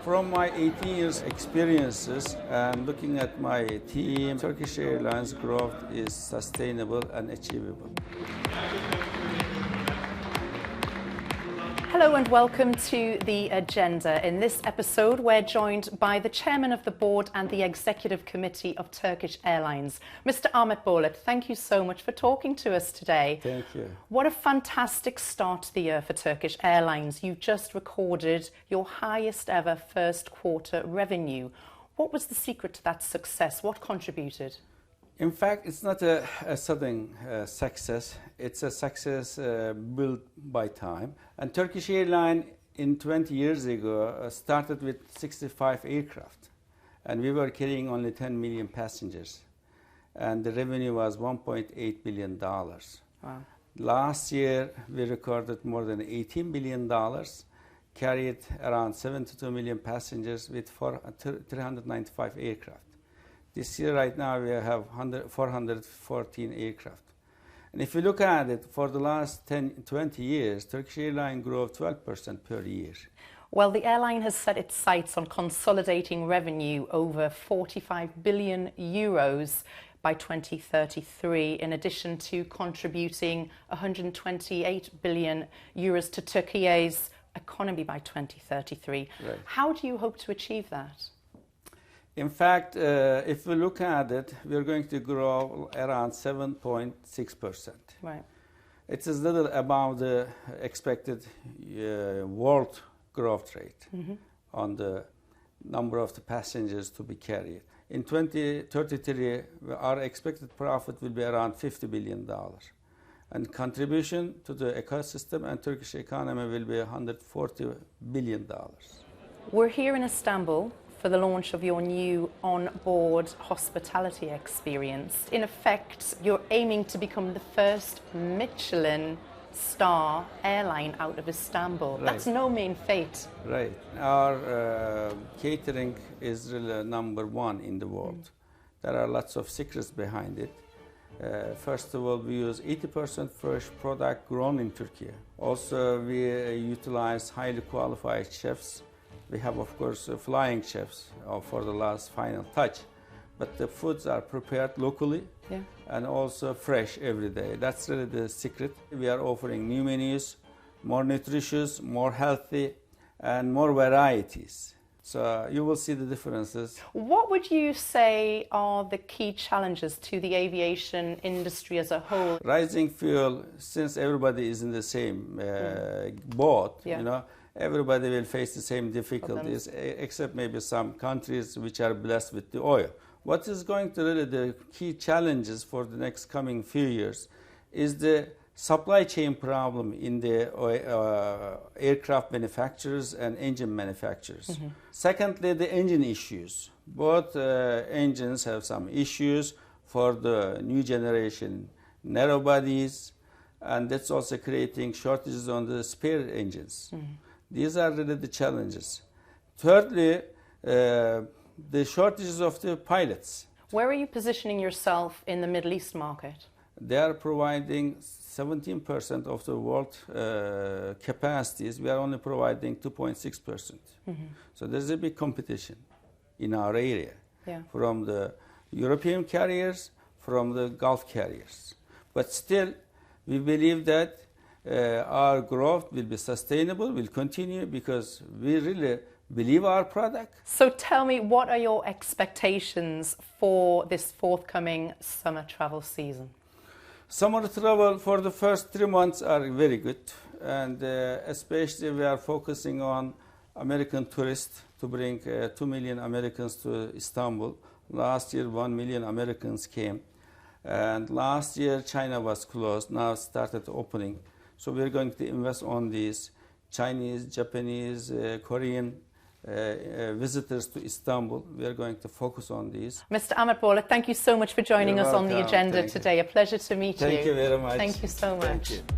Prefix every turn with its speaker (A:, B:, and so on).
A: From my 18 years experiences and looking at my team, Turkish Airlines growth is sustainable and achievable.
B: Hello and welcome to The Agenda. In this episode, we're joined by the Chairman of the Board and the Executive Committee of Turkish Airlines, Mr. Ahmet Bolat. Thank you so much for talking to us today.
A: Thank you.
B: What a fantastic start to the year for Turkish Airlines. You've just recorded your highest ever first quarter revenue. What was the secret to that success? What contributed?
A: In fact, it's not a sudden success. It's a success built by time. And Turkish Airlines, 20 years ago, started with 65 aircraft. And we were carrying only 10 million passengers. And the revenue was $1.8 billion. Wow. Last year, we recorded more than $18 billion, carried around 72 million passengers with 395 aircraft. This year, right now, we have 414 aircraft. And if you look at it, for the last 20 years, Turkish Airlines grew 12% per year.
B: Well, the airline has set its sights on consolidating revenue over 45 billion euros by 2033, in addition to contributing 128 billion euros to Turkey's economy by 2033. Right. How do you hope to achieve that?
A: In fact, if we look at it, we're going to grow around 7.6%.
B: Right.
A: It's a little above the expected world growth rate on the number of the passengers to be carried. In 2033, our expected profit will be around $50 billion. And contribution to the ecosystem and Turkish economy will be $140 billion.
B: We're here in Istanbul for the launch of your new on-board hospitality experience. In effect, you're aiming to become the first Michelin star airline out of Istanbul. Right. That's no mean feat.
A: Right. Our catering is really number one in the world. There are lots of secrets behind it. First of all, we use 80% fresh product grown in Turkey. Also, we utilize highly qualified chefs. We have, of course, flying chefs for the last final touch. But the foods are prepared locally and also fresh every day. That's really the secret. We are offering new menus, more nutritious, more healthy, and more varieties. So you will see the differences.
B: What would you say are the key challenges to the aviation industry as a whole?
A: Rising fuel, since everybody is in the same boat, you know, everybody will face the same difficulties, except maybe some countries which are blessed with the oil. What is going to really the key challenges for the next coming few years is the supply chain problem in the aircraft manufacturers and engine manufacturers. Secondly, the engine issues. Both engines have some issues for the new generation narrow bodies, and that's also creating shortages on the spare engines. These are really the challenges. Thirdly, the shortages of the pilots.
B: Where are you positioning yourself in the Middle East market?
A: They are providing 17% of the world capacities. We are only providing 2.6%. So there's a big competition in our area from the European carriers, from the Gulf carriers. But still, we believe that our growth will be sustainable, will continue, because we really believe our product. So
B: tell me, what are your expectations for this forthcoming summer travel season?
A: Summer travel for the first 3 months are very good, and especially we are focusing on American tourists to bring 2 million Americans to Istanbul. Last year, 1 million Americans came, and last year China was closed, now started opening. So we're going to invest on these Chinese, Japanese, Korean visitors to Istanbul. We are going to focus on these. Mr. Ahmet Bolat, thank you so much for joining us on The Agenda today. A pleasure to meet you. Thank you very much. Thank you so much. Thank you.